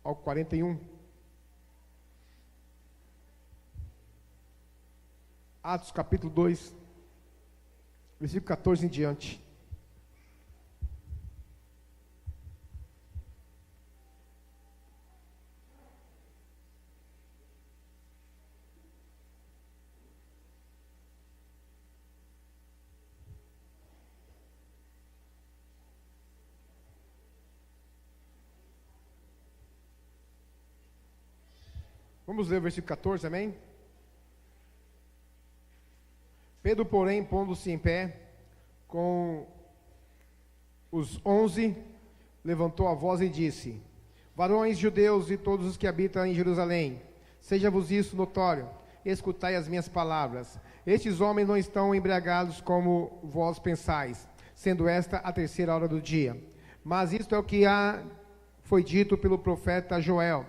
ao 41. Atos capítulo 2, versículo 14 em diante. Vamos ler o versículo 14, amém? Pedro, porém, pondo-se em pé, com os 11, levantou a voz e disse: varões judeus e todos os que habitam em Jerusalém, seja-vos isso notório, escutai as minhas palavras. Estes homens não estão embriagados como vós pensais, sendo esta a terceira hora do dia. Mas isto é o que foi dito pelo profeta Joel,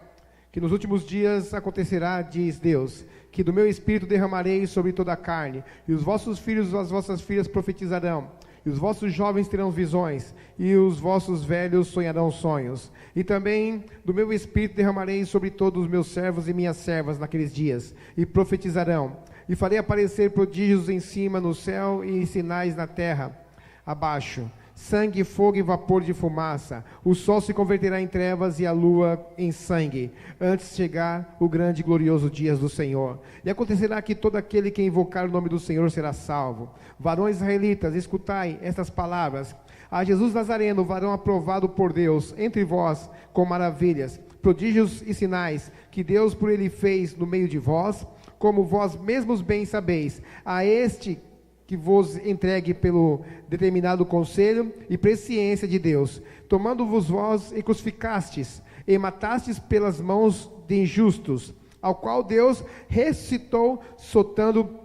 que nos últimos dias acontecerá, diz Deus, que do meu espírito derramarei sobre toda a carne, e os vossos filhos e as vossas filhas profetizarão, e os vossos jovens terão visões, e os vossos velhos sonharão sonhos. E também do meu espírito derramarei sobre todos os meus servos e minhas servas naqueles dias, e profetizarão, e farei aparecer prodígios em cima no céu e sinais na terra abaixo, sangue, fogo e vapor de fumaça. O sol se converterá em trevas e a lua em sangue, antes de chegar o grande e glorioso dia do Senhor. E acontecerá que todo aquele que invocar o nome do Senhor será salvo. Varões israelitas, escutai estas palavras. A Jesus Nazareno, varão aprovado por Deus entre vós com maravilhas, prodígios e sinais, que Deus por ele fez no meio de vós, como vós mesmos bem sabeis. A este que vos entregue pelo determinado conselho e presciência de Deus, tomando-vos vós e crucificastes, e matastes pelas mãos de injustos, ao qual Deus ressuscitou, soltando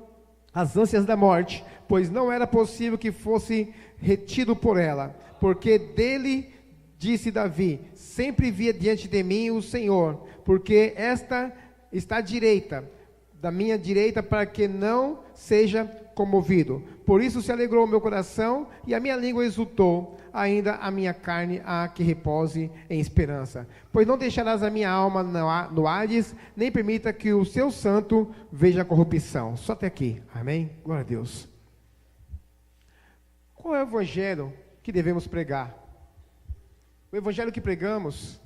as ânsias da morte, pois não era possível que fosse retido por ela, porque dele disse Davi: sempre via diante de mim o Senhor, porque esta está à direita, da minha direita, para que não seja comovido. Por isso se alegrou o meu coração, e a minha língua exultou, ainda a minha carne há que repose em esperança. Pois não deixarás a minha alma no Hades, nem permita que o seu santo veja a corrupção. Só até aqui, amém? Glória a Deus. Qual é o evangelho que devemos pregar? O evangelho que pregamos,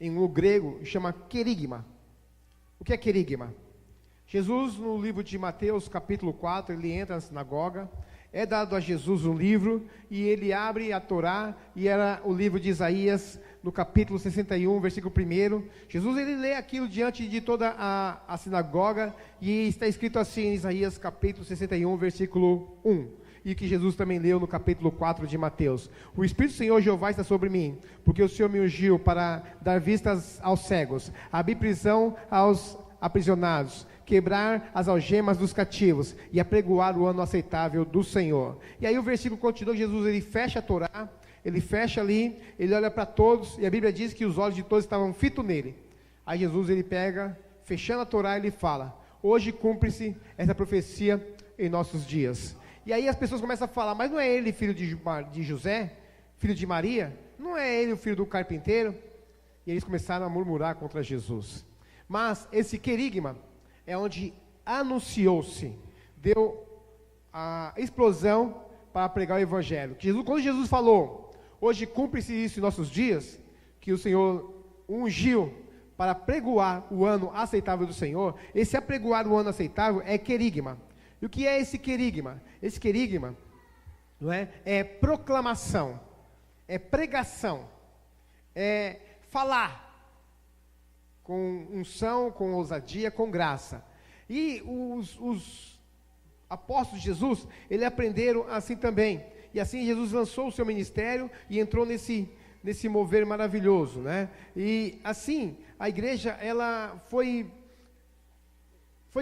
no grego, chama querigma. O que é querigma? Jesus, no livro de Mateus, capítulo 4, ele entra na sinagoga, é dado a Jesus um livro, e ele abre a Torá, e era o livro de Isaías, no capítulo 61, versículo 1. Jesus, ele lê aquilo diante de toda a sinagoga, e está escrito assim em Isaías, capítulo 61, versículo 1. E que Jesus também leu no capítulo 4 de Mateus. O Espírito do Senhor Jeová está sobre mim, porque o Senhor me ungiu para dar vistas aos cegos, abrir prisão aos aprisionados, quebrar as algemas dos cativos e apregoar o ano aceitável do Senhor. E aí o versículo continua, Jesus ele fecha a Torá, ele fecha ali, ele olha para todos, e a Bíblia diz que os olhos de todos estavam fitos nele. Aí Jesus ele pega, fechando a Torá, ele fala: hoje cumpre-se essa profecia em nossos dias. E aí as pessoas começam a falar: mas não é ele filho de José, filho de Maria? Não é ele o filho do carpinteiro? E eles começaram a murmurar contra Jesus. Mas esse querigma é onde anunciou-se, deu a explosão para pregar o evangelho. Quando Jesus falou: hoje cumpre-se isso em nossos dias, que o Senhor ungiu para pregoar o ano aceitável do Senhor, esse apregoar o ano aceitável é querigma. E o que é esse querigma? Esse querigma, não é proclamação, é pregação, é falar com unção, com ousadia, com graça. E os apóstolos de Jesus, eles aprenderam assim também. E assim Jesus lançou o seu ministério e entrou nesse mover maravilhoso, né? E assim, a igreja, ela foi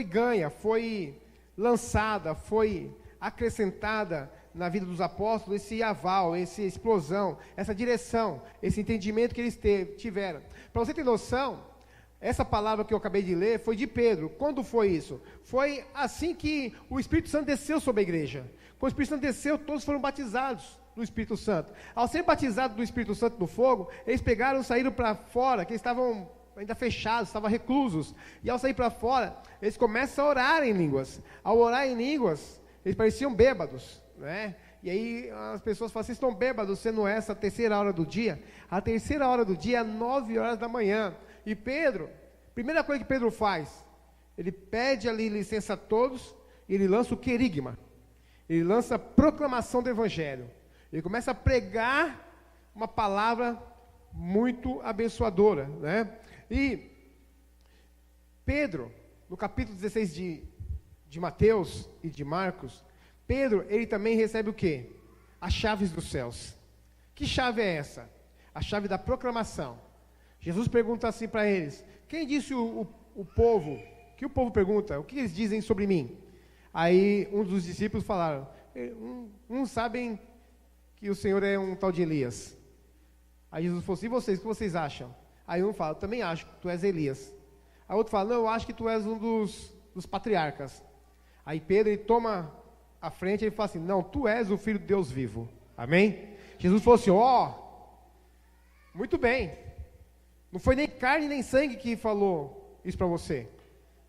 ganha, foi lançada, foi acrescentada na vida dos apóstolos esse aval, essa explosão, essa direção, esse entendimento que eles tiveram. Para você ter noção, essa palavra que eu acabei de ler foi de Pedro. Quando foi isso? Foi assim que o Espírito Santo desceu sobre a igreja. Quando o Espírito Santo desceu, todos foram batizados. do Espírito Santo. Ao ser batizados do Espírito Santo no fogo, eles pegaram e saíram para fora, que eles estavam ainda fechados, estavam reclusos. E ao sair para fora, eles começam a orar em línguas. Ao orar em línguas, eles pareciam bêbados, né? E aí as pessoas falam, vocês estão bêbados, sendo essa a terceira hora do dia? A terceira hora do dia é 9 horas da manhã. E Pedro, primeira coisa que Pedro faz, ele pede ali licença a todos, e ele lança o querigma. Ele lança a proclamação do Evangelho. Ele começa a pregar uma palavra muito abençoadora, né? E Pedro, no capítulo 16 de Mateus e de Marcos, Pedro, ele também recebe o quê? As chaves dos céus. Que chave é essa? A chave da proclamação. Jesus pergunta assim para eles, quem disse o povo? Que o povo pergunta, o que eles dizem sobre mim? Aí um dos discípulos falaram, uns sabem que o Senhor é um tal de Elias. Aí Jesus falou assim, e vocês, o que vocês acham? Aí um fala, eu também acho que tu és Elias. Aí outro fala, não, eu acho que tu és um dos patriarcas. Aí Pedro, ele toma a frente e ele fala assim, não, tu és o Filho de Deus vivo. Amém? Jesus falou assim, muito bem. Não foi nem carne nem sangue que falou isso para você.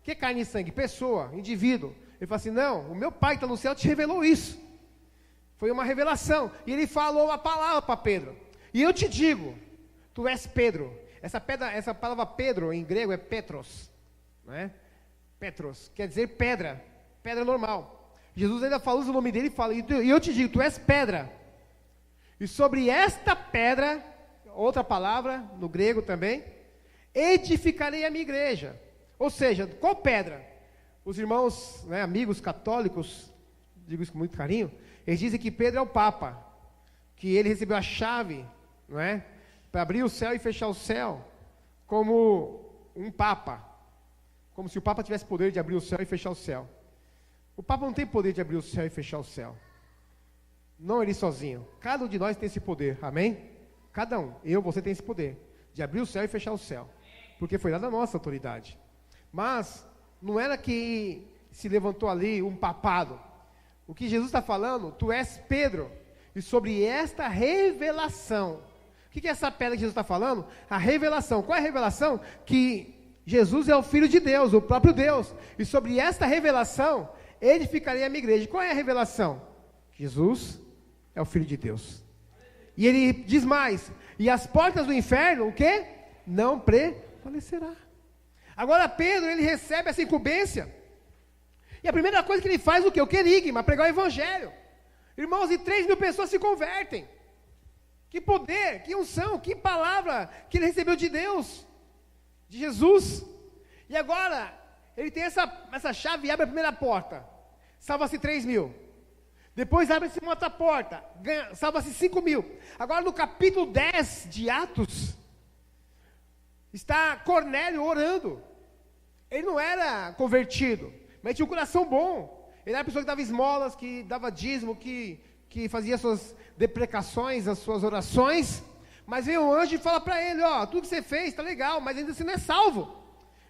O que é carne e sangue? Pessoa, indivíduo. Ele fala assim, não, o meu Pai que está no céu te revelou isso. Foi uma revelação. E ele falou uma palavra para Pedro. E eu te digo, tu és Pedro. Essa palavra Pedro em grego é Petros, não é? Petros, quer dizer pedra, pedra normal. Jesus ainda fala o nome dele e fala, e eu te digo, tu és pedra. E sobre esta pedra, outra palavra no grego também, edificarei a minha igreja. Ou seja, qual pedra? Os irmãos, né, amigos católicos, digo isso com muito carinho, eles dizem que Pedro é o Papa, que ele recebeu a chave, não é? Para abrir o céu e fechar o céu, como um Papa, como se o Papa tivesse poder de abrir o céu e fechar o céu. O Papa não tem poder de abrir o céu e fechar o céu, não ele sozinho, cada um de nós tem esse poder, amém? Cada um, você tem esse poder, de abrir o céu e fechar o céu, porque foi dada a nossa autoridade, mas não era que se levantou ali um papado, o que Jesus está falando, tu és Pedro, e sobre esta revelação, o que é essa pedra que Jesus está falando? A revelação. Qual é a revelação? Que Jesus é o Filho de Deus, o próprio Deus. E sobre esta revelação, edificarei a minha igreja. Qual é a revelação? Jesus é o Filho de Deus. E ele diz mais, e as portas do inferno, o quê? Não prevalecerá. Agora Pedro, ele recebe essa incumbência. E a primeira coisa que ele faz, o quê? O querigma, pregar o evangelho. Irmãos, e 3.000 pessoas se convertem. Que poder, que unção, que palavra que ele recebeu de Deus, de Jesus. E agora, ele tem essa chave e abre a primeira porta. Salva-se 3.000. Depois abre-se uma outra porta. Salva-se 5.000. Agora no capítulo 10 de Atos, está Cornélio orando. Ele não era convertido, mas tinha um coração bom. Ele era a pessoa que dava esmolas, que dava dízimo, que fazia suas deprecações, as suas orações, mas vem um anjo e fala para ele, tudo que você fez está legal, mas ainda você não é salvo.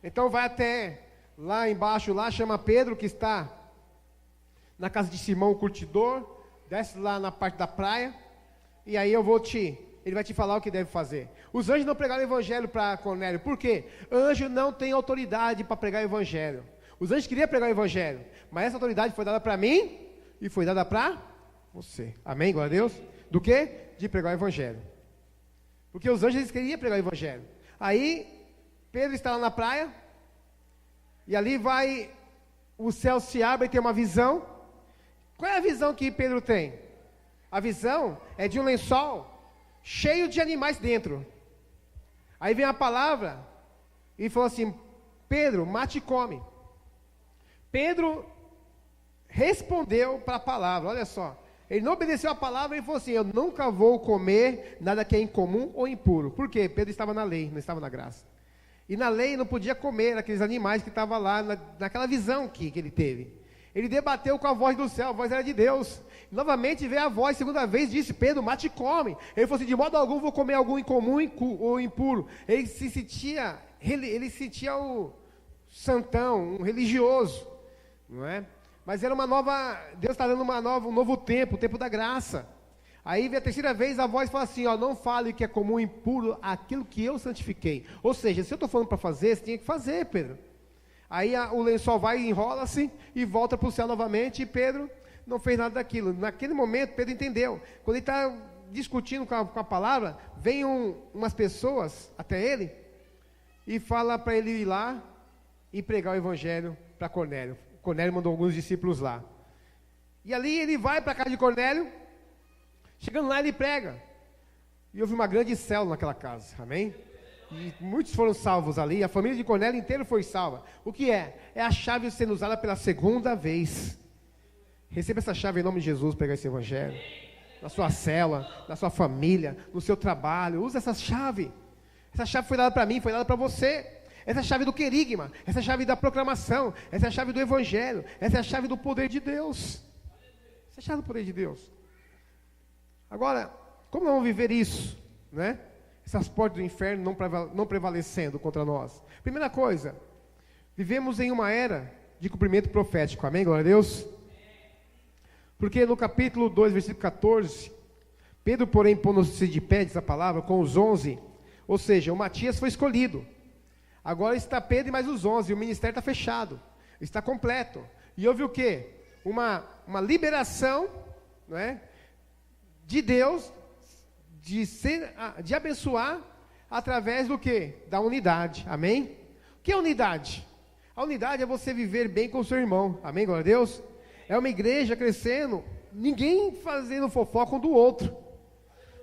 Então vai até lá embaixo, lá chama Pedro, que está na casa de Simão, o curtidor, desce lá na parte da praia, e aí ele vai te falar o que deve fazer. Os anjos não pregaram o evangelho para Cornélio, por quê? Anjo não tem autoridade para pregar o evangelho. Os anjos queriam pregar o evangelho, mas essa autoridade foi dada para mim, e foi dada para você. Amém? Glória a Deus. Do que? De pregar o evangelho. Porque os anjos queriam pregar o evangelho. Aí, Pedro está lá na praia, e ali o céu se abre e tem uma visão. Qual é a visão que Pedro tem? A visão é de um lençol cheio de animais dentro. Aí vem a palavra, e falou assim, Pedro, mate e come. Pedro respondeu para a palavra, olha só. Ele não obedeceu a palavra e falou assim, eu nunca vou comer nada que é incomum ou impuro. Por quê? Pedro estava na lei, não estava na graça. E na lei não podia comer aqueles animais que estavam lá, naquela visão que ele teve. Ele debateu com a voz do céu, a voz era de Deus. Novamente veio a voz, segunda vez, disse, Pedro, mate e come. Ele falou assim, de modo algum vou comer algum incomum ou impuro. Ele se sentia o santão, um religioso, não é? Mas era Deus está dando um novo tempo, o tempo da graça. Aí a terceira vez a voz fala assim, ó, não fale que é comum e impuro aquilo que eu santifiquei. Ou seja, se eu estou falando para fazer, você tinha que fazer, Pedro. Aí o lençol vai, enrola-se e volta para o céu novamente, e Pedro não fez nada daquilo. Naquele momento, Pedro entendeu. Quando ele está discutindo com a palavra, vem umas pessoas até ele e fala para ele ir lá e pregar o evangelho para Cornélio. Cornélio mandou alguns discípulos lá. E ali ele vai para a casa de Cornélio, chegando lá ele prega. E houve uma grande célula naquela casa, amém? E muitos foram salvos ali, a família de Cornélio inteira foi salva. O que é? É a chave sendo usada pela segunda vez. Receba essa chave em nome de Jesus, pegar esse evangelho. Na sua célula, na sua família, no seu trabalho, usa essa chave. Essa chave foi dada para mim, foi dada para você. Essa é a chave do querigma, essa é a chave da proclamação, essa é a chave do evangelho, essa é a chave do poder de Deus. Essa é a chave do poder de Deus. Agora, como vamos viver isso, né? Essas portas do inferno não prevalecendo contra nós. Primeira coisa, vivemos em uma era de cumprimento profético, amém, glória a Deus? Porque no capítulo 2, versículo 14, Pedro, porém, pondo-se de pé, diz a palavra, com os 11, ou seja, o Matias foi escolhido. Agora está Pedro e mais os 11, e o ministério está fechado, está completo. E houve o quê? Uma liberação, não é? De Deus, de abençoar, através do quê? Da unidade, amém? O que é unidade? A unidade é você viver bem com o seu irmão, amém, glória a Deus? É uma igreja crescendo, ninguém fazendo fofoca um do outro,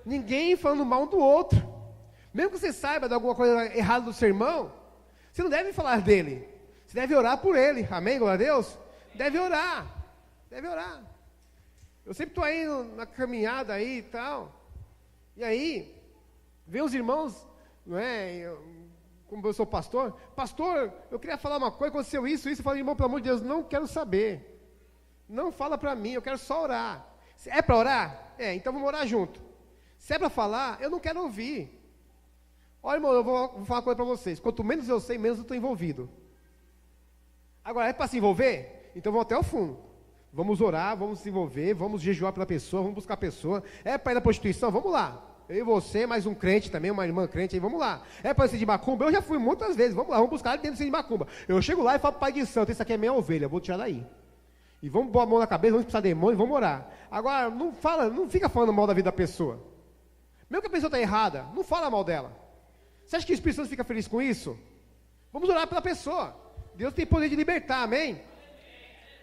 ninguém falando mal um do outro, mesmo que você saiba de alguma coisa errada do seu irmão, você não deve falar dele, você deve orar por ele, amém, glória a Deus? Deve orar. Eu sempre estou aí na caminhada aí e tal, e aí, vem os irmãos, não é, como eu sou pastor, eu queria falar uma coisa, aconteceu isso, eu falo, irmão, pelo amor de Deus, não quero saber, não fala para mim, eu quero só orar. É para orar? Então vamos orar junto. Se é para falar, eu não quero ouvir. Olha, irmão, eu vou falar uma coisa para vocês, quanto menos eu sei, menos eu estou envolvido. Agora, é para se envolver? Então vamos até o fundo. Vamos orar, vamos se envolver, vamos jejuar pela pessoa, vamos buscar a pessoa. É para ir na prostituição? Vamos lá. Eu e você, mais um crente também, uma irmã crente aí, vamos lá. É para ser de macumba? Eu já fui muitas vezes, vamos lá, vamos buscar dentro de macumba. Eu chego lá e falo para o pai de santo, isso aqui é minha ovelha, eu vou tirar daí. E vamos pôr a mão na cabeça, vamos expulsar demônio, vamos orar. Agora, não fica falando mal da vida da pessoa. Mesmo que a pessoa está errada, não fala mal dela. Você acha que o Espírito Santo fica feliz com isso? Vamos orar pela pessoa. Deus tem poder de libertar, amém?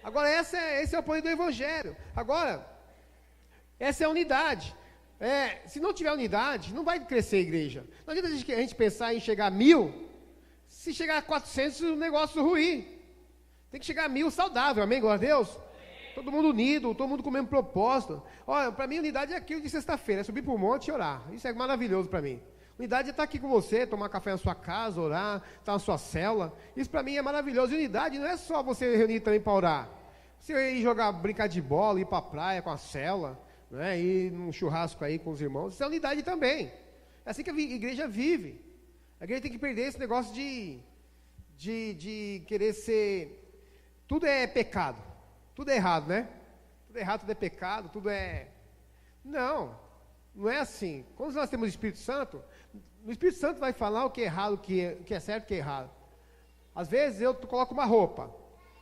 Agora, esse é o poder do Evangelho. Agora, essa é a unidade. Se não tiver unidade, não vai crescer a igreja. Não adianta a gente pensar em chegar a 1000, se chegar a 400, o negócio ruim. Tem que chegar a 1000 saudável, amém, glória a Deus? Todo mundo unido, todo mundo com o mesmo propósito. Olha, para mim, unidade é aquilo de sexta-feira, é subir para o monte e orar. Isso é maravilhoso para mim. Unidade é estar aqui com você, tomar café na sua casa, orar, estar na sua célula. Isso para mim é maravilhoso. E unidade não é só você reunir também para orar. Você ir jogar, brincar de bola, ir para a praia com a célula, né, ir num churrasco aí com os irmãos. Isso é unidade também. É assim que a igreja vive. A igreja tem que perder esse negócio de querer ser... Tudo é pecado. Tudo é errado, né? Tudo é errado, tudo é pecado, tudo é... Não é assim. Quando nós temos o Espírito Santo, o Espírito Santo vai falar o que é errado, o que é certo, o que é errado. Às vezes eu coloco uma roupa.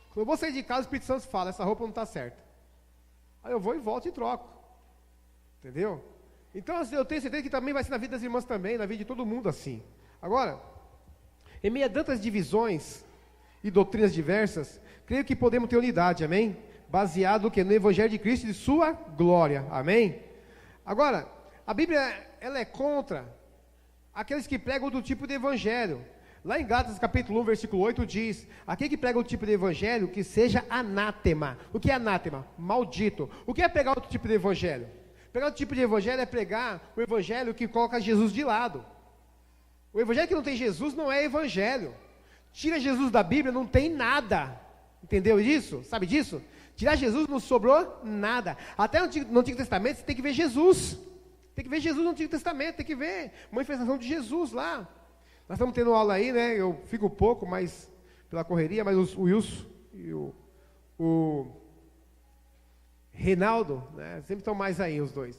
Quando eu vou sair de casa, o Espírito Santo fala, essa roupa não está certa. Aí eu vou e volto e troco. Entendeu? Então eu tenho certeza que também vai ser na vida das irmãs também, na vida de todo mundo assim. Agora, em meio a tantas divisões e doutrinas diversas, creio que podemos ter unidade, amém? Baseado no que? No Evangelho de Cristo e de sua glória, amém? Agora, a Bíblia, ela é contra aqueles que pregam outro tipo de evangelho. Lá em Gálatas capítulo 1, versículo 8 diz, aquele que prega outro tipo de evangelho, que seja anátema. O que é anátema? Maldito. O que é pregar outro tipo de evangelho? Pregar outro tipo de evangelho é pregar o evangelho que coloca Jesus de lado. O evangelho que não tem Jesus não é evangelho. Tira Jesus da Bíblia, não tem nada. Entendeu isso? Sabe disso? Tirar Jesus não sobrou nada. Até no Antigo Testamento você tem que ver Jesus. Tem que ver Jesus no Antigo Testamento, tem que ver a manifestação de Jesus lá. Nós estamos tendo aula aí, né? Eu fico pouco, mas pela correria, mas o Wilson e o Reinaldo, né? Sempre estão mais aí os dois.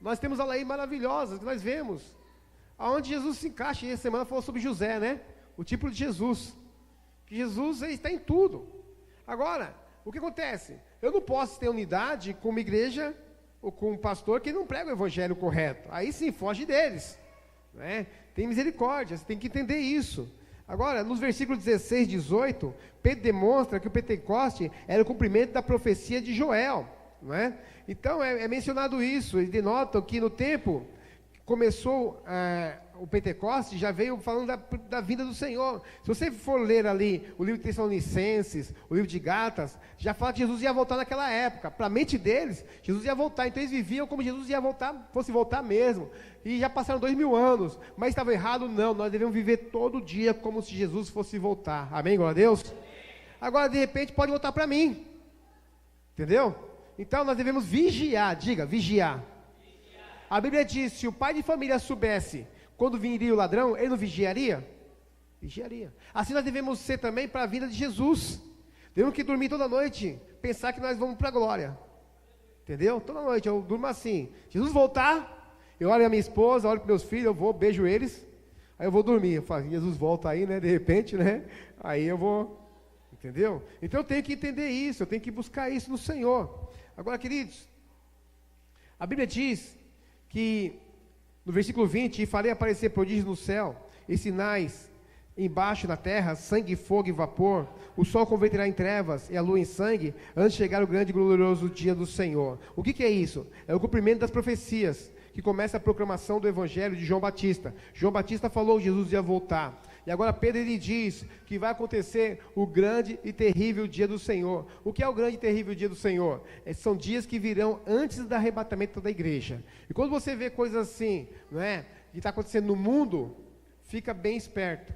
Nós temos a lei maravilhosa que nós vemos, aonde Jesus se encaixa. E essa semana falou sobre José, né? O tipo de Jesus. Que Jesus está em tudo. Agora, o que acontece? Eu não posso ter unidade com uma igreja ou com um pastor que não prega o evangelho correto. Aí sim, foge deles, né? Tem misericórdia, você tem que entender isso. Agora, nos versículos 16 e 18, Pedro demonstra que o Pentecoste era o cumprimento da profecia de Joel, não é? Então, é mencionado isso. Eles denotam que no tempo que começou o Pentecoste, já veio falando da vinda do Senhor. Se você for ler ali o livro de Tessalonicenses, o livro de Gálatas, já fala que Jesus ia voltar naquela época. Para a mente deles, Jesus ia voltar. Então eles viviam como Jesus ia voltar, fosse voltar mesmo. E já passaram 2000 anos. Mas estava errado? Não. Nós devemos viver todo dia como se Jesus fosse voltar. Amém? Glória a Deus? Agora, de repente, pode voltar para mim. Entendeu? Então nós devemos vigiar. Diga, vigiar. A Bíblia diz, se o pai de família soubesse quando viria o ladrão, ele não vigiaria? Vigiaria. Assim nós devemos ser também para a vinda de Jesus. Temos que dormir toda noite, pensar que nós vamos para a glória. Entendeu? Toda noite eu durmo assim. Jesus voltar, eu olho a minha esposa, olho para meus filhos, eu vou, beijo eles, aí eu vou dormir. Eu falo, Jesus volta aí, né? De repente, né? Aí eu vou, entendeu? Então eu tenho que entender isso, eu tenho que buscar isso no Senhor. Agora, queridos, a Bíblia diz que no versículo 20, e farei aparecer prodígios no céu, e sinais embaixo na terra, sangue, fogo e vapor, o sol converterá em trevas e a lua em sangue, antes de chegar o grande e glorioso dia do Senhor. O que é isso? É o cumprimento das profecias, que começa a proclamação do evangelho de João Batista. João Batista falou que Jesus ia voltar. E agora Pedro ele diz que vai acontecer o grande e terrível dia do Senhor. O que é o grande e terrível dia do Senhor? São dias que virão antes do arrebatamento da igreja. E quando você vê coisas assim, não é, que está acontecendo no mundo, fica bem esperto.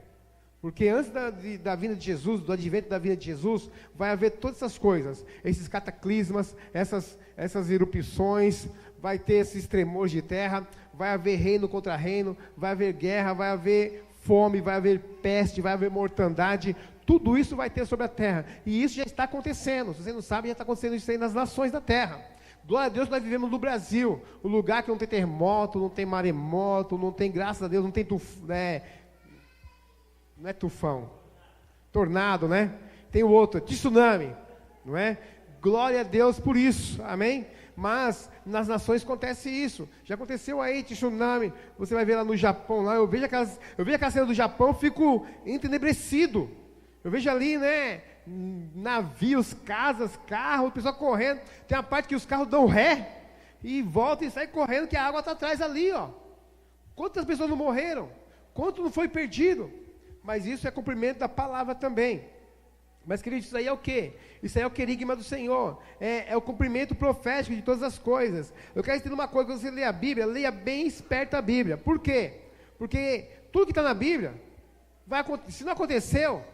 Porque antes da vinda de Jesus, do advento da vinda de Jesus, vai haver todas essas coisas, esses cataclismas, essas erupções, vai ter esses tremores de terra, vai haver reino contra reino, vai haver guerra, vai haver fome, vai haver peste, vai haver mortandade, tudo isso vai ter sobre a terra, e isso já está acontecendo. Se você não sabe, já está acontecendo isso aí nas nações da terra. Glória a Deus, nós vivemos no Brasil, um lugar que não tem terremoto, não tem maremoto, não tem, graças a Deus, não tem não é tufão, tornado, né? Tem o outro, tsunami, não é? Glória a Deus por isso, amém? Mas nas nações acontece isso. Já aconteceu aí, tsunami. Você vai ver lá no Japão, lá, eu vejo aquela cena do Japão, fico entenebrecido. Eu vejo ali, né, navios, casas, carros, o pessoal correndo. Tem uma parte que os carros dão ré e voltam e saem correndo, que a água está atrás ali, ó. Quantas pessoas não morreram? Quanto não foi perdido? Mas isso é cumprimento da palavra também. Mas, queridos, isso aí é o quê? Isso aí é o querigma do Senhor, é o cumprimento profético de todas as coisas. Eu quero dizer uma coisa: quando você lê a Bíblia, leia bem esperto a Bíblia. Por quê? Porque tudo que está na Bíblia, se não aconteceu,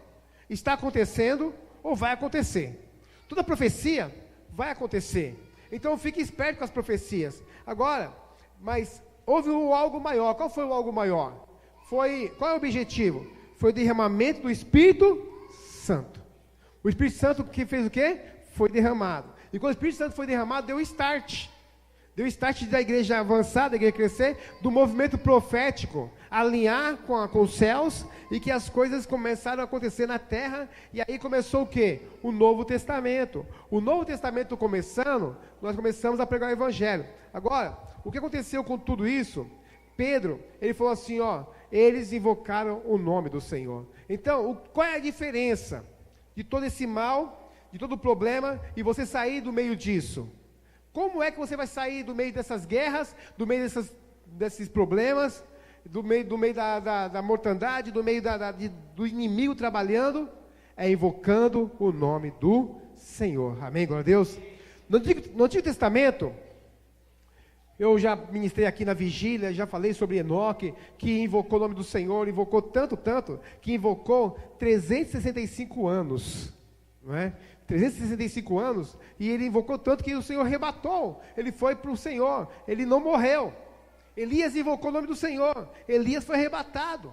está acontecendo ou vai acontecer. Toda profecia vai acontecer. Então fique esperto com as profecias. Agora, mas houve algo maior. Qual foi o algo maior? Qual é o objetivo? Foi o derramamento do Espírito Santo. O Espírito Santo que fez o quê? Foi derramado. E quando o Espírito Santo foi derramado, deu start. Deu start da igreja avançar, da igreja crescer, do movimento profético, alinhar com os céus, e que as coisas começaram a acontecer na terra, e aí começou o quê? O Novo Testamento. O Novo Testamento começando, nós começamos a pregar o Evangelho. Agora, o que aconteceu com tudo isso? Pedro, ele falou assim, ó, eles invocaram o nome do Senhor. Então, qual é a diferença de todo esse mal, de todo o problema, e você sair do meio disso? Como é que você vai sair do meio dessas guerras, do meio desses problemas, do meio da mortandade, do meio do inimigo trabalhando? É invocando o nome do Senhor. Amém, glória a Deus? No Antigo Testamento, eu já ministrei aqui na vigília, já falei sobre Enoque, que invocou o nome do Senhor, invocou tanto, que invocou 365 anos, não é? 365 anos, e ele invocou tanto que o Senhor arrebatou, ele foi para o Senhor, ele não morreu. Elias invocou o nome do Senhor, Elias foi arrebatado,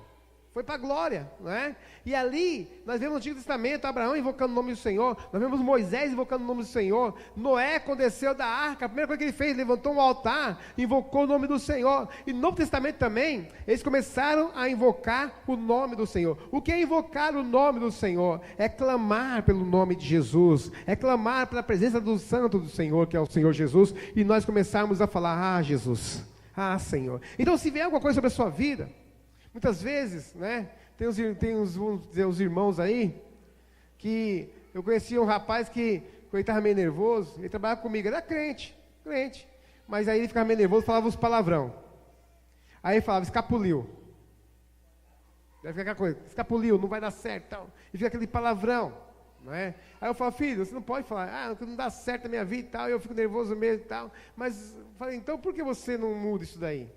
foi para a glória, não é? E ali, nós vemos no Antigo Testamento, Abraão invocando o nome do Senhor, nós vemos Moisés invocando o nome do Senhor, Noé, quando desceu da arca, a primeira coisa que ele fez, levantou um altar, invocou o nome do Senhor, e no Novo Testamento também, eles começaram a invocar o nome do Senhor. O que é invocar o nome do Senhor? É clamar pelo nome de Jesus, é clamar pela presença do Santo do Senhor, que é o Senhor Jesus, e nós começarmos a falar, Jesus, Senhor. Então, se vier alguma coisa sobre a sua vida, muitas vezes, né, tem uns irmãos aí, que eu conhecia um rapaz que, quando ele estava meio nervoso, ele trabalhava comigo, era crente, mas aí ele ficava meio nervoso, falava uns palavrão, aí ele falava, escapuliu, deve ficar aquela coisa, escapuliu, não vai dar certo, tal. E fica aquele palavrão, não é? Aí eu falo, filho, você não pode falar, não dá certo a minha vida e tal, eu fico nervoso mesmo e tal, mas, eu falei, então por que você não muda isso daí?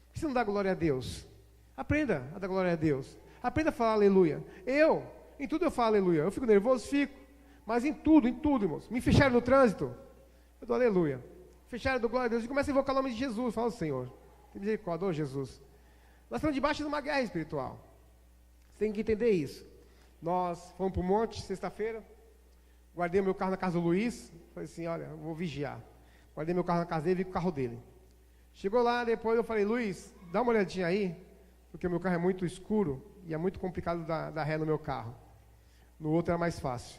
Por que você não dá glória a Deus? Aprenda a dar glória a Deus. Aprenda a falar aleluia. Em tudo eu falo aleluia. Eu fico nervoso, fico. Mas em tudo, irmãos. Me fecharam no trânsito, eu dou aleluia. Fecharam, eu dou glória a Deus. E começo a invocar o nome de Jesus. Fala, Senhor, tem misericórdia, Jesus. Nós estamos debaixo de uma guerra espiritual. Você tem que entender isso. Nós fomos para o monte, sexta-feira. Guardei o meu carro na casa do Luiz. Falei assim, olha, eu vou vigiar. Guardei meu carro na casa dele e vi com o carro dele. Chegou lá, depois eu falei, Luiz, dá uma olhadinha aí. Porque o meu carro é muito escuro e é muito complicado dar ré no meu carro. No outro era mais fácil.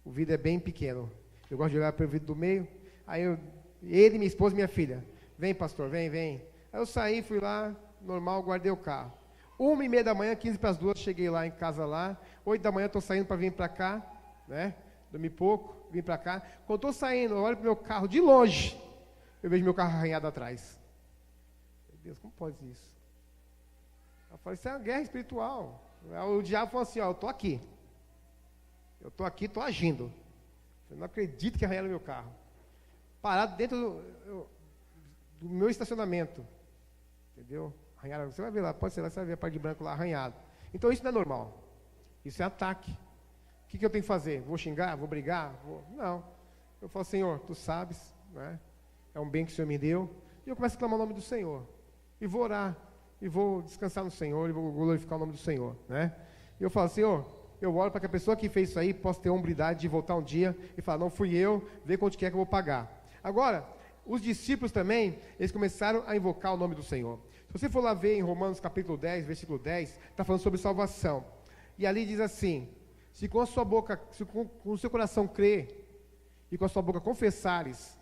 O vidro é bem pequeno. Eu gosto de olhar para o vidro do meio. Aí ele, minha esposa e minha filha. Vem, pastor, vem. Aí eu saí, fui lá, normal, guardei o carro. 1h30 da manhã, 1:45, cheguei lá em casa lá. 8 da manhã estou saindo para vir para cá, né? Dormi pouco, vim para cá. Quando estou saindo, eu olho para o meu carro de longe. Eu vejo meu carro arranhado atrás. Meu Deus, como pode isso? Eu falei, isso é uma guerra espiritual. O diabo falou assim, eu estou aqui, estou agindo. Eu não acredito que arranharam meu carro. Parado dentro do meu estacionamento. Entendeu? Arranharam, você vai ver lá, pode ser lá, você vai ver a parte de branco lá arranhado. Então isso não é normal. Isso é ataque. O que eu tenho que fazer? Vou xingar? Vou brigar? Não. Eu falo, Senhor, tu sabes, né? É um bem que o Senhor me deu. E eu começo a clamar o nome do Senhor. E vou orar. E vou descansar no Senhor, e vou glorificar o nome do Senhor, né? E eu falo, Senhor, eu oro para que a pessoa que fez isso aí possa ter a hombridade de voltar um dia e falar, não fui eu, vê quanto que é que eu vou pagar. Agora, os discípulos também, eles começaram a invocar o nome do Senhor. Se você for lá ver em Romanos capítulo 10, versículo 10, está falando sobre salvação. E ali diz assim, se com o seu coração crer, e com a sua boca confessares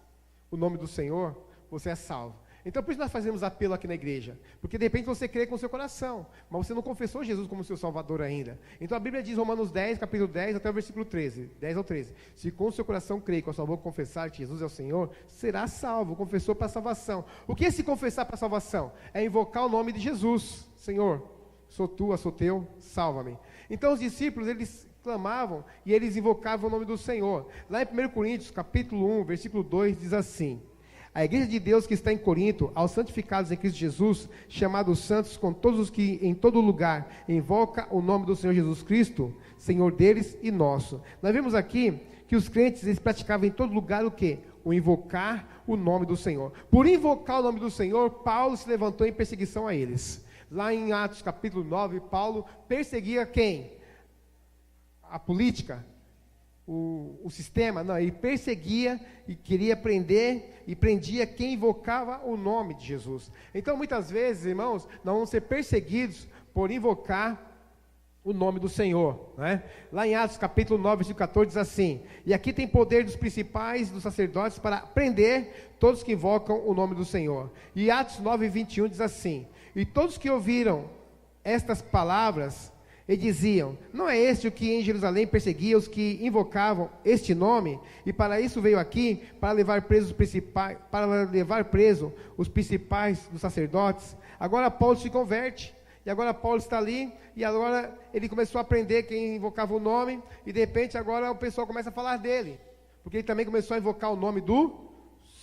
o nome do Senhor, você é salvo. Então, por isso nós fazemos apelo aqui na igreja. Porque de repente você crê com o seu coração, mas você não confessou Jesus como seu Salvador ainda. Então a Bíblia diz, Romanos 10, capítulo 10, até o versículo 13, 10 ao 13. Se com o seu coração crê e com a sua boca confessar que Jesus é o Senhor, será salvo, confessou para a salvação. O que é se confessar para a salvação? É invocar o nome de Jesus. Senhor, sou tua, sou teu, salva-me. Então os discípulos, eles clamavam e eles invocavam o nome do Senhor. Lá em 1 Coríntios, capítulo 1, versículo 2, diz assim: a igreja de Deus que está em Corinto, aos santificados em Cristo Jesus, chamados santos com todos os que em todo lugar invoca o nome do Senhor Jesus Cristo, Senhor deles e nosso. Nós vemos aqui que os crentes, eles praticavam em todo lugar o quê? O invocar o nome do Senhor. Por invocar o nome do Senhor, Paulo se levantou em perseguição a eles. Lá em Atos capítulo 9, Paulo perseguia quem? A política? O sistema? Não, ele perseguia e queria prender, e prendia quem invocava o nome de Jesus. Então, muitas vezes, irmãos, nós vamos ser perseguidos por invocar o nome do Senhor, né? Lá em Atos capítulo 9, versículo 14, diz assim: e aqui tem poder dos principais dos sacerdotes para prender todos que invocam o nome do Senhor. E Atos 9, 21 diz assim: e todos que ouviram estas palavras e diziam: não é este o que em Jerusalém perseguia os que invocavam este nome? E para isso veio aqui, para levar preso os principais dos sacerdotes. Agora Paulo se converte, e agora Paulo está ali, e agora ele começou a aprender quem invocava o nome, e de repente agora o pessoal começa a falar dele, porque ele também começou a invocar o nome do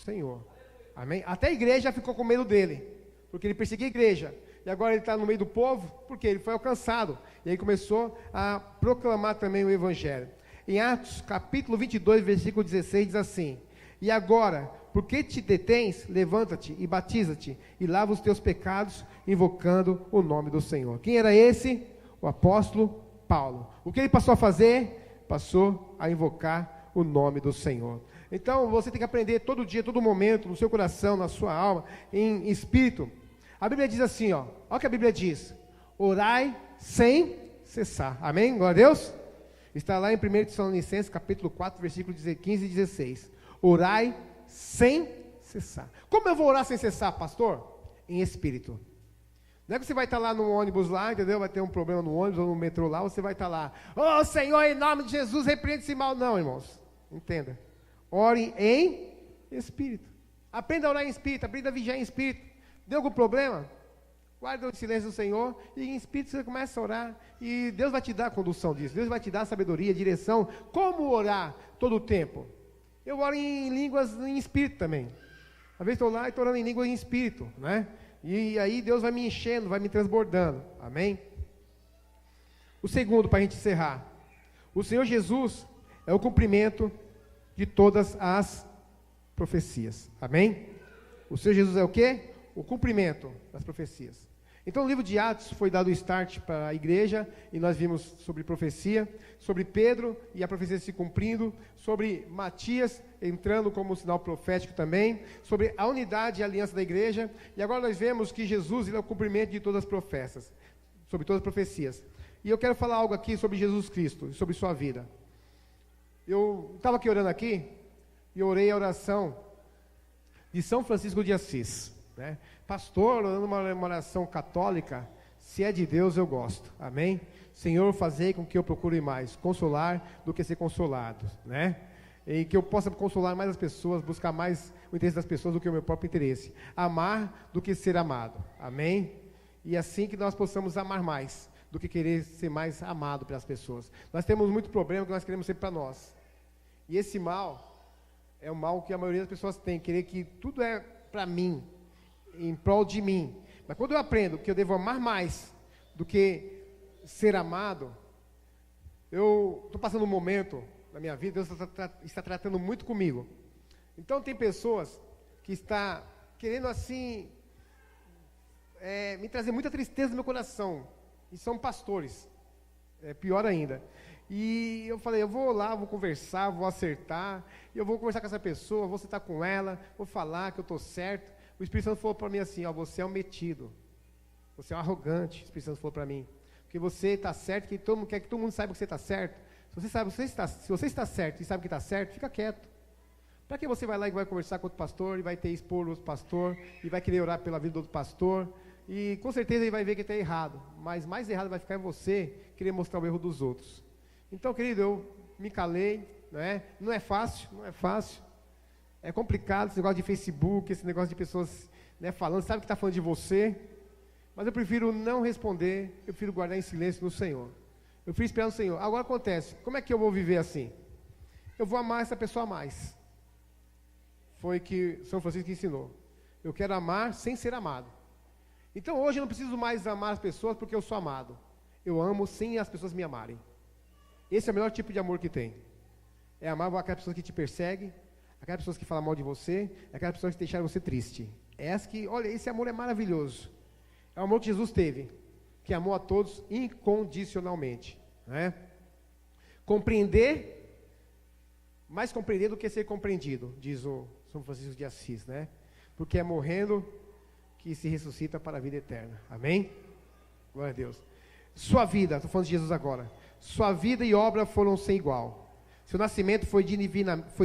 Senhor. Amém? Até a igreja ficou com medo dele, porque ele perseguia a igreja. E agora ele está no meio do povo, porque ele foi alcançado. E aí começou a proclamar também o Evangelho. Em Atos, capítulo 22, versículo 16, diz assim: e agora, por que te detens? Levanta-te e batiza-te, e lava os teus pecados, invocando o nome do Senhor. Quem era esse? O apóstolo Paulo. O que ele passou a fazer? Passou a invocar o nome do Senhor. Então, você tem que aprender todo dia, todo momento, no seu coração, na sua alma, em espírito. A Bíblia diz assim, olha o que a Bíblia diz: orai sem cessar. Amém? Glória a Deus. Está lá em 1 Tessalonicenses, capítulo 4, versículo 15 e 16. Orai sem cessar. Como eu vou orar sem cessar, pastor? Em espírito. Não é que você vai estar lá no ônibus lá, entendeu? Vai ter um problema no ônibus ou no metrô lá, você vai estar lá: ô Senhor, em nome de Jesus, repreende esse mal. Não, irmãos. Entenda. Ore em espírito. Aprenda a orar em espírito, aprenda a vigiar em espírito. Deu algum problema? Guarda o silêncio do Senhor e em espírito você começa a orar. E Deus vai te dar a condução disso. Deus vai te dar sabedoria, direção. Como orar todo o tempo? Eu oro em línguas em espírito também. Às vezes estou lá e estou orando em línguas em espírito, né? E aí Deus vai me enchendo, vai me transbordando. Amém? O segundo, para a gente encerrar. O Senhor Jesus é o cumprimento de todas as profecias. Amém? O Senhor Jesus é o quê? O cumprimento das profecias. Então o livro de Atos foi dado o start para a igreja, e nós vimos sobre profecia, sobre Pedro e a profecia se cumprindo, sobre Matias entrando como sinal profético também, sobre a unidade e a aliança da igreja, e agora nós vemos que Jesus ele é o cumprimento de todas as profecias, sobre todas as profecias. E eu quero falar algo aqui sobre Jesus Cristo, sobre sua vida. Eu estava aqui orando aqui, e orei a oração de São Francisco de Assis, né? Pastor, orando uma oração católica, se é de Deus eu gosto, amém? Senhor, fazei com que eu procure mais consolar do que ser consolado, né? E que eu possa consolar mais as pessoas, buscar mais o interesse das pessoas do que o meu próprio interesse, amar do que ser amado, amém? E assim que nós possamos amar mais do que querer ser mais amado pelas pessoas. Nós temos muito problema que nós queremos ser para nós, e esse mal é o mal que a maioria das pessoas tem, querer que tudo é para mim, em prol de mim. Mas quando eu aprendo que eu devo amar mais do que ser amado, eu estou passando um momento na minha vida, Deus está tratando muito comigo. Então tem pessoas que estão querendo assim, me trazer muita tristeza no meu coração, e são pastores, pior ainda. E eu falei, eu vou lá, vou conversar, vou acertar, eu vou conversar com essa pessoa, vou sentar com ela, vou falar que eu estou certo. O Espírito Santo falou para mim assim, você é um metido, você é um arrogante. O Espírito Santo falou para mim, porque você está certo, que todo mundo quer que todo mundo saiba que você está certo. Se você está certo e sabe que está certo, fica quieto. Para que você vai lá e vai conversar com outro pastor, e vai ter expor outro pastor, e vai querer orar pela vida do outro pastor, e com certeza ele vai ver que está errado, mas mais errado vai ficar em você querer mostrar o erro dos outros. Então, querido, eu me calei, não é fácil, é complicado esse negócio de Facebook, esse negócio de pessoas falando, sabe que está falando de você, mas eu prefiro não responder, eu prefiro guardar em silêncio no Senhor, eu prefiro esperar no Senhor. Agora acontece, como é que eu vou viver assim? Eu vou amar essa pessoa mais, foi que São Francisco ensinou, eu quero amar sem ser amado. Então hoje eu não preciso mais amar as pessoas porque eu sou amado, eu amo sem as pessoas me amarem. Esse é o melhor tipo de amor que tem, é amar aquelas pessoas que te perseguem, aquelas pessoas que falam mal de você, aquelas pessoas que deixaram você triste. Olha, esse amor é maravilhoso. É o amor que Jesus teve, que amou a todos incondicionalmente, né? Compreender, mais compreender do que ser compreendido, diz o São Francisco de Assis, né? Porque é morrendo que se ressuscita para a vida eterna. Amém? Glória a Deus. Sua vida, estou falando de Jesus agora, sua vida e obra foram sem igual. Seu nascimento foi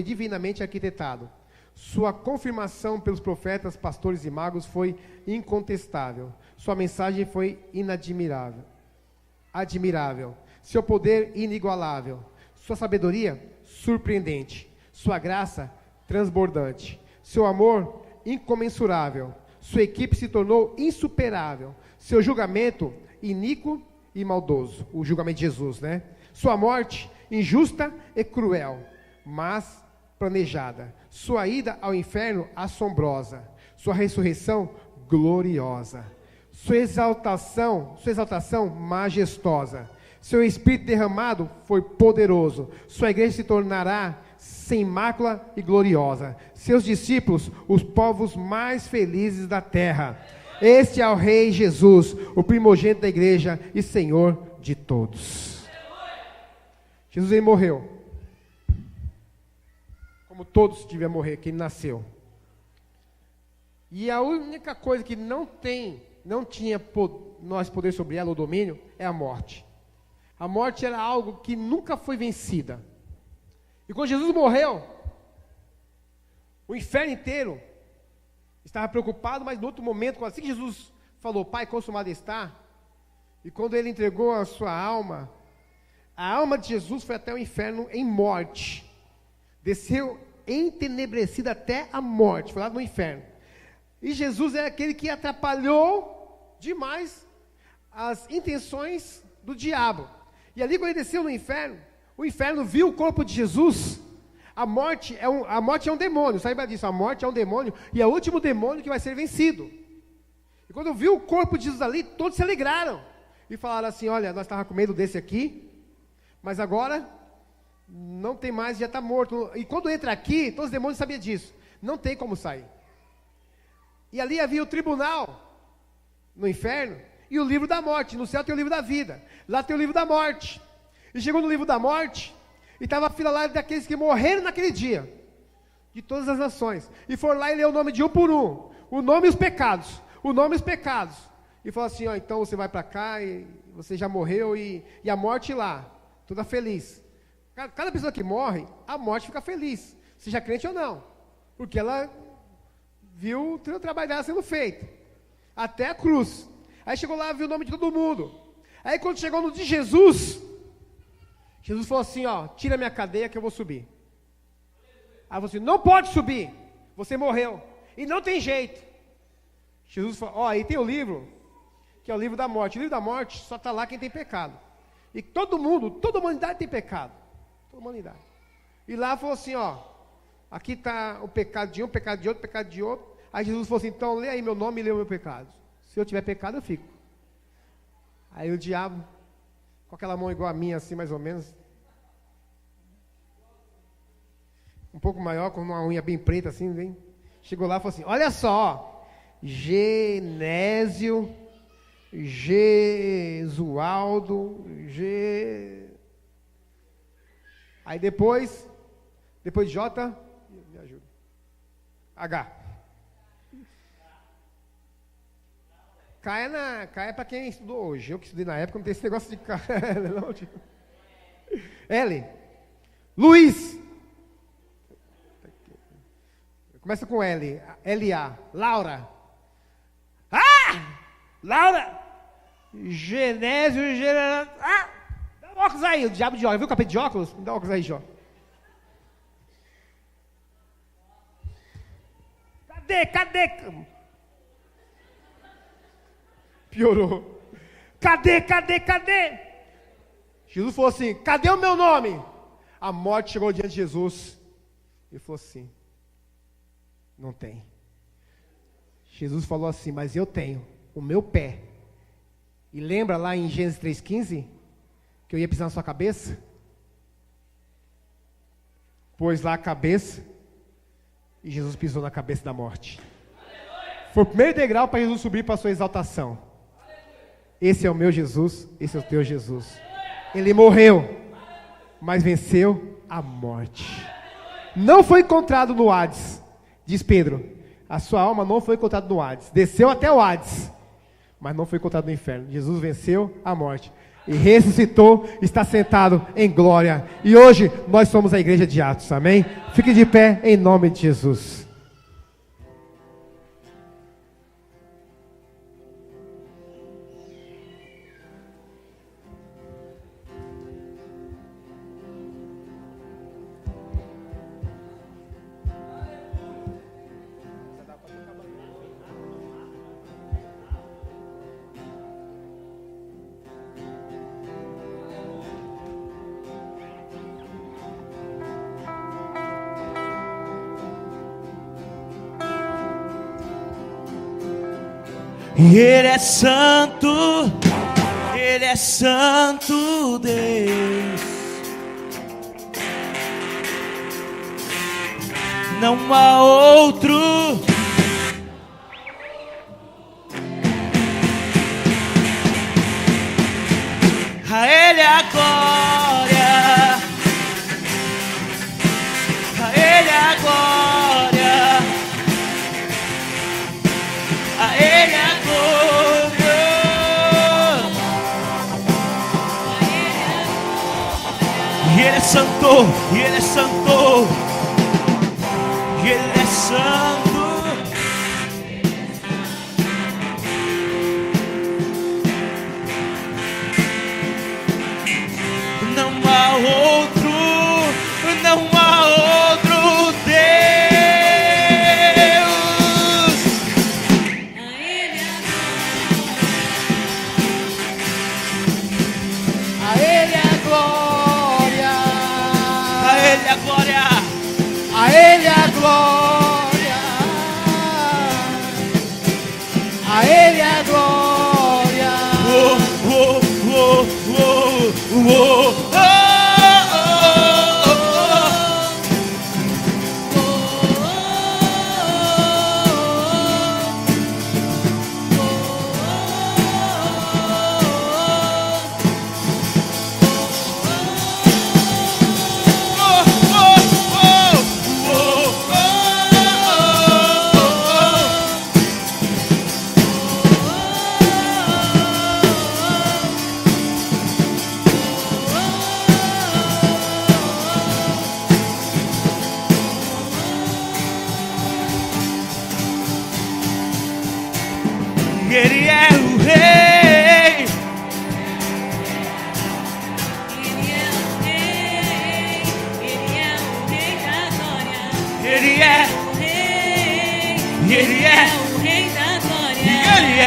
divinamente arquitetado. Sua confirmação pelos profetas, pastores e magos foi incontestável. Sua mensagem foi admirável. Seu poder inigualável. Sua sabedoria surpreendente. Sua graça transbordante. Seu amor incomensurável. Sua equipe se tornou insuperável. Seu julgamento iníquo e maldoso. O julgamento de Jesus, né? Sua morte injusta e cruel, mas planejada. Sua ida ao inferno assombrosa. Sua ressurreição gloriosa. Sua exaltação majestosa. Seu Espírito derramado foi poderoso. Sua igreja se tornará sem mácula e gloriosa. Seus discípulos, os povos mais felizes da terra. Este é o Rei Jesus, o primogênito da igreja e Senhor de todos. Jesus, ele morreu. Como todos deviam morrer, que ele nasceu. E a única coisa que não tinha nós poder sobre ela, o domínio, é a morte. A morte era algo que nunca foi vencida. E quando Jesus morreu, o inferno inteiro estava preocupado, mas no outro momento, assim que Jesus falou, Pai, consumado está, e quando ele entregou a sua alma, a alma de Jesus foi até o inferno em morte. Desceu entenebrecida até a morte, foi lá no inferno. E Jesus é aquele que atrapalhou demais as intenções do diabo. E ali quando ele desceu no inferno, o inferno viu o corpo de Jesus. A morte é um demônio, saiba disso, a morte é um demônio, e é o último demônio que vai ser vencido. E quando viu o corpo de Jesus ali, todos se alegraram, e falaram assim, olha, nós estávamos com medo desse aqui, mas agora não tem mais, já está morto. E quando entra aqui, todos os demônios sabiam disso, não tem como sair. E ali havia o tribunal, no inferno, e o livro da morte. No céu tem o livro da vida, lá tem o livro da morte. E chegou no livro da morte, e estava a fila lá daqueles que morreram naquele dia, de todas as nações. E foram lá e leu o nome de um por um, o nome e os pecados, o nome e os pecados. E falou assim, ó, então você vai para cá, e você já morreu, e a morte lá, toda feliz. Cada pessoa que morre, a morte fica feliz, seja crente ou não, porque ela viu o trabalho dela sendo feito, até a cruz. Aí chegou lá, viu o nome de todo mundo. Aí quando chegou no de Jesus, Jesus falou assim, ó, tira minha cadeia que eu vou subir. Aí você não pode subir, você morreu, e não tem jeito. Jesus falou, ó, aí tem o livro, que é o livro da morte. O livro da morte só está lá quem tem pecado. E todo mundo, toda a humanidade tem pecado. Toda a humanidade. E lá falou assim, ó, aqui está o pecado de um, pecado de outro, pecado de outro. Aí Jesus falou assim, então lê aí meu nome e lê o meu pecado. Se eu tiver pecado, eu fico. Aí o diabo, com aquela mão igual a minha, assim, mais ou menos, um pouco maior, com uma unha bem preta, assim, bem, chegou lá e falou assim, olha só, Genésio, Gesualdo, Aí depois de J, me ajuda, H. K é para quem estudou hoje. Eu que estudei na época, não tem esse negócio de K. Não, tipo. L. Luiz. Começa com L. L-A. Laura. Laura. Genésio. Dá um óculos aí, o diabo de óculos. Viu o capeta de óculos? Dá um óculos aí, Jó. Cadê? Piorou. Cadê? Jesus falou assim, cadê o meu nome? A morte chegou diante de Jesus. Ele falou assim, não tem. Jesus falou assim, mas eu tenho o meu pé. E lembra lá em Gênesis 3,15, que eu ia pisar na sua cabeça? Pôs lá a cabeça, e Jesus pisou na cabeça da morte. Foi o primeiro degrau para Jesus subir para a sua exaltação. Esse é o meu Jesus, esse é o teu Jesus. Ele morreu, mas venceu a morte. Não foi encontrado no Hades, diz Pedro. A sua alma não foi encontrada no Hades. Desceu até o Hades, mas não foi encontrado no inferno. Jesus venceu a morte e ressuscitou, está sentado em glória. E hoje nós somos a igreja de Atos, amém? Fique de pé em nome de Jesus. Ele é santo Deus. não há outro. A Ele a glória, a Ele a glória, a Ele a glória. E Ele é santo, e Ele é santo, e Ele é santo. Não há outro, não há outro Deus. A Ele a glória, A Ele a glória, a Ele a glória, a Ele a glória. oh, oh, oh, oh, oh, oh. Ele é o rei. Ele é o rei, Ele é o rei da glória. Ele é, O rei, e Ele é, o rei da glória. e Ele é,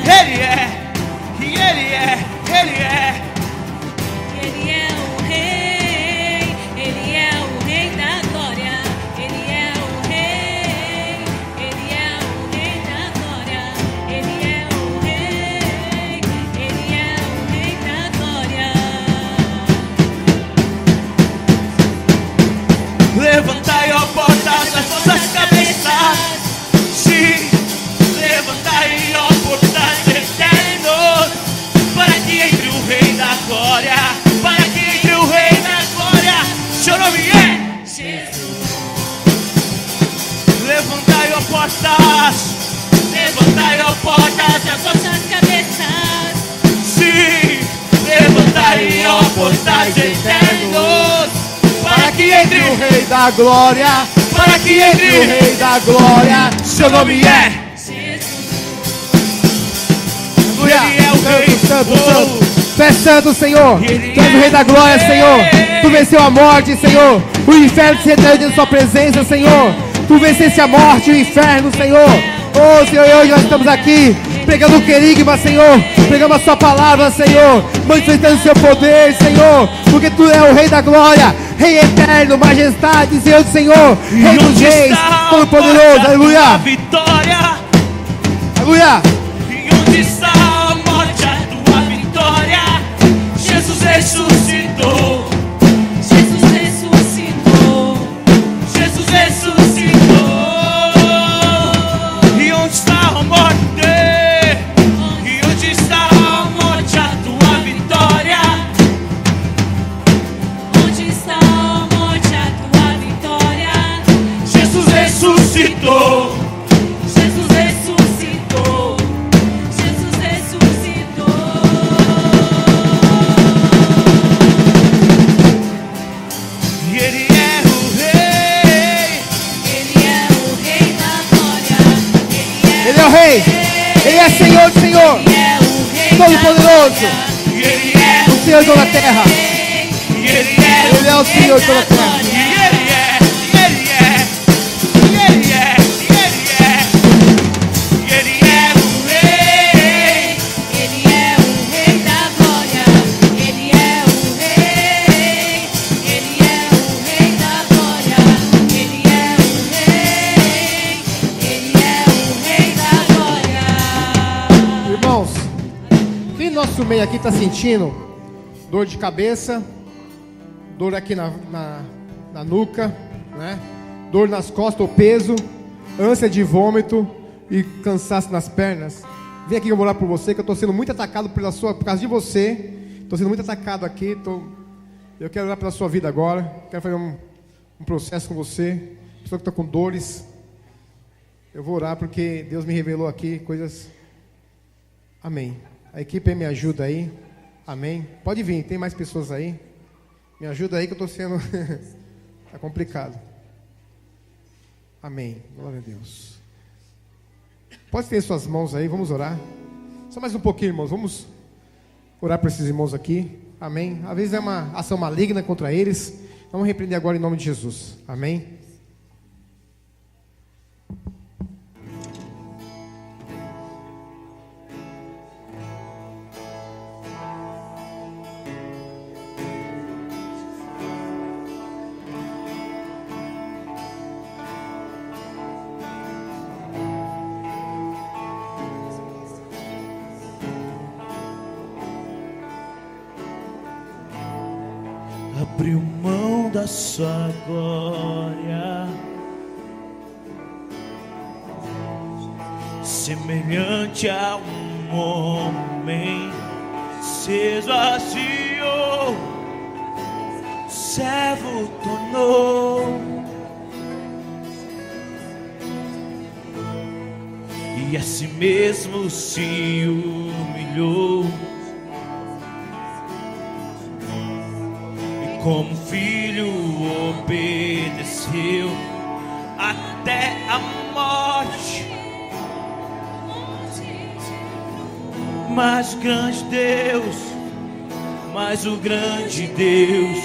Ele é, e Ele é, Ele é. Ele é o rei, Ele é o rei da glória. Ele é o rei, Ele é o rei da glória. Ele é o rei, Ele é o rei da glória. Levantai, ó portas, as vossas cabeças. Sim, levantai, ó portas eternos, para que entre o Rei da Glória, para que entre o Rei da Glória. Seu nome é Jesus. levantai, ó portas, levantai, ó portas, as vossas. Nossas cabeças. Sim, levantai, ó portais eternos, para que entre o Rei, Rei da glória, para que entre o Rei da glória. Seu nome é, Aleluia. Ele é o Rei. Santo, Oh. santo. Tu és santo, Senhor. Ele Tu és o Rei da glória, Senhor. Tu venceu a morte, Senhor. O inferno se retraiu diante da sua presença, Senhor. Tu venceste a morte e o inferno, Senhor. Oh, Senhor, e hoje nós estamos aqui pregando o querigma, Senhor. Pregando a sua palavra, Senhor. Manifestando o seu poder, Senhor. Porque tu é o Rei da glória. Rei eterno, majestade, Senhor do Senhor. Rei dos reis, todo-poderoso. Aleluia. A vitória. Aleluia. E onde está a morte, a tua vitória? Jesus ressuscitou. Jesus ressuscitou. Jesus ressuscitou. E onde está a morte? E onde está a morte, a tua vitória? Onde está a morte, a tua vitória? Jesus ressuscitou. Jesus ressuscitou. Jesus ressuscitou. E Ele é o Rei. Ele é o rei da glória. Ele é o Rei. Ele é Senhor do Senhor. Ele é o rei Todo-poderoso. E Ele é O Senhor de toda a terra. E Ele é Ele é o Senhor de toda a terra. E Ele é, e Ele é, e Ele é, e Ele é, e Ele é o Rei. Ele é o rei da glória. Ele é o rei. Ele é o rei da glória. Ele é o rei. Ele é o rei da glória. Irmãos, quem no nosso meio aqui está sentindo dor de cabeça, dor aqui na nuca, né? dor nas costas ou peso, ânsia de vômito e cansaço nas pernas, vem aqui que eu vou orar por você, que eu estou sendo muito atacado por causa de você. Estou sendo muito atacado aqui. Eu quero orar pela sua vida agora. Quero fazer um processo com você. Pessoa que está com dores. Eu vou orar porque Deus me revelou aqui coisas. Amém. A equipe me ajuda aí. Amém. Pode vir, tem mais pessoas aí. Me ajuda aí que eu estou sendo. Está complicado. Amém. Glória a Deus. Pode ter suas mãos aí, vamos orar. Só mais um pouquinho, irmãos. Vamos orar por esses irmãos aqui. Amém. Às vezes é uma ação maligna contra eles. Vamos repreender agora em nome de Jesus. Amém. Abriu mão da sua glória, semelhante a um homem, se esvaziou, servo tornou, e a si mesmo se humilhou. Como filho obedeceu até a morte. Mas grande Deus, mas o grande Deus,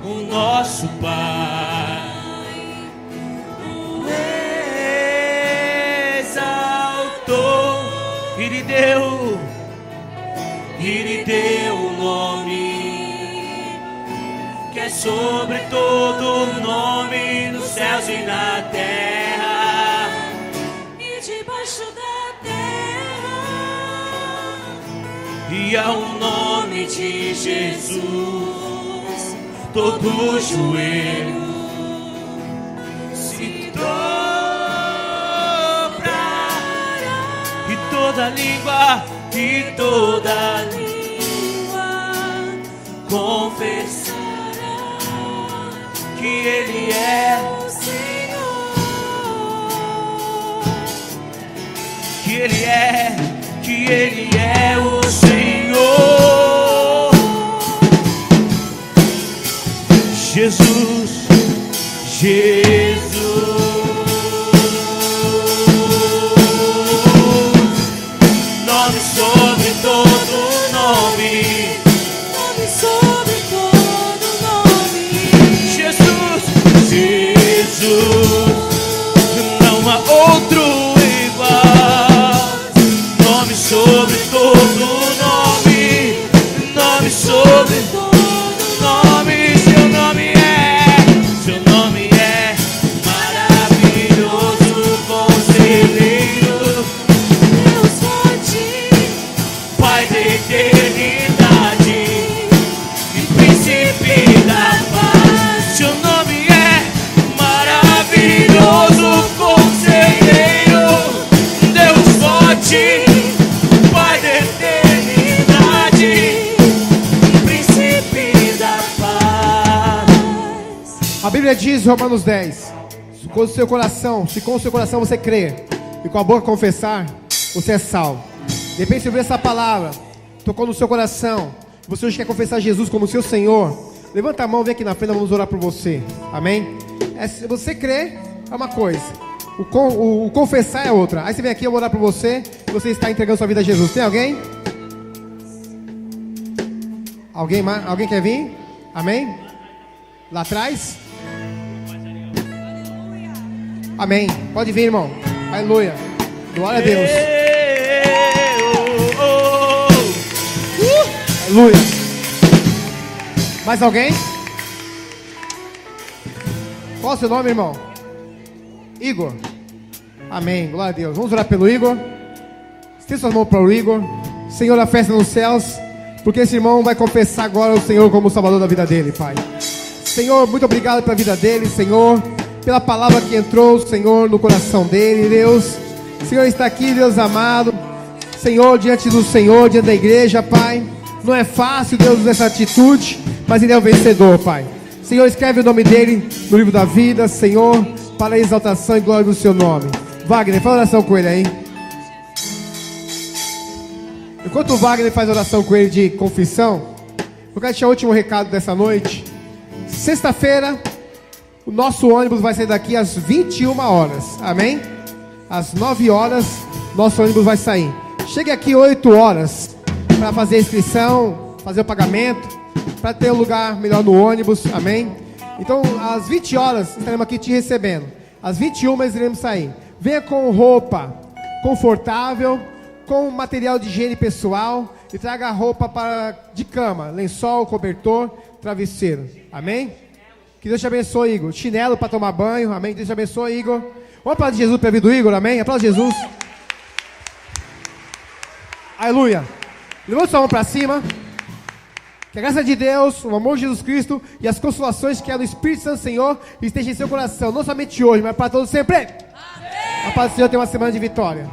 o nosso Pai, o exaltou e lhe deu um nome que é sobre todo nome, nos céus e na terra e debaixo da terra. E ao nome de Jesus todo joelho se dobrará e toda língua confessará que Ele é o Senhor, que Ele é o Senhor. Jesus, nome sobre todo nome, nome sobre todo nome. Jesus, não há outro igual. Nome sobre todo nome, nome sobre todo nome. Seu nome é maravilhoso, conselheiro, Deus forte, Pai da eternidade e príncipe da paz. Seu nome é maravilhoso, conselheiro, Deus forte, Pai da eternidade e príncipe da paz. A Bíblia diz, Romanos 10, se com o seu coração você crer e com a boca confessar, você é salvo. De repente você ouviu essa palavra, tocou no seu coração, você hoje quer confessar Jesus como seu Senhor, levanta a mão, vem aqui na frente, vamos orar por você. Amém? Se você crer é uma coisa, o confessar é outra. Aí você vem aqui, eu vou orar por você, e você está entregando sua vida a Jesus. Tem alguém? Alguém quer vir? Amém? Lá atrás? Amém. Pode vir, irmão. Aleluia. Glória a Deus. Aleluia. Mais alguém? Qual é o seu nome, irmão? Igor. Amém. Glória a Deus. Vamos orar pelo Igor. Estenda suas mãos para o Igor. Senhor, a festa nos céus, porque esse irmão vai confessar agora o Senhor como o Salvador da vida dele, Pai. Senhor, muito obrigado pela vida dele, Senhor, pela palavra que entrou, Senhor, no coração dele, Deus. Senhor, está aqui, Deus amado, Senhor, diante do Senhor, diante da igreja, Pai. Não é fácil, Deus, essa atitude, mas ele é o vencedor, Pai. Senhor, escreve o nome dele no livro da vida, Senhor, para a exaltação e glória do seu nome. Wagner, faz oração com ele aí. Enquanto o Wagner faz oração com ele de confissão, eu quero deixar o último recado dessa noite. Sexta-feira, o nosso ônibus vai sair daqui às 21 horas, amém? Às 9 horas, nosso ônibus vai sair. Chegue aqui 8 horas para fazer a inscrição, fazer o pagamento, para ter um lugar melhor no ônibus, amém? Então, às 20 horas, estaremos aqui te recebendo. Às 21 nós iremos sair. Venha com roupa confortável, com material de higiene pessoal, e traga roupa de cama, lençol, cobertor, travesseiro, amém? Que Deus te abençoe, Igor. Chinelo para tomar banho, amém? Deus te abençoe, Igor. Vamos aplaudir Jesus para a vida do Igor, amém? Aplaude Jesus. Aleluia. Levanta sua mão para cima. Que a graça de Deus, o amor de Jesus Cristo e as consolações que é do Espírito Santo Senhor estejam em seu coração, não somente hoje, mas para todos sempre. Amém. A paz do Senhor tem uma semana de vitória.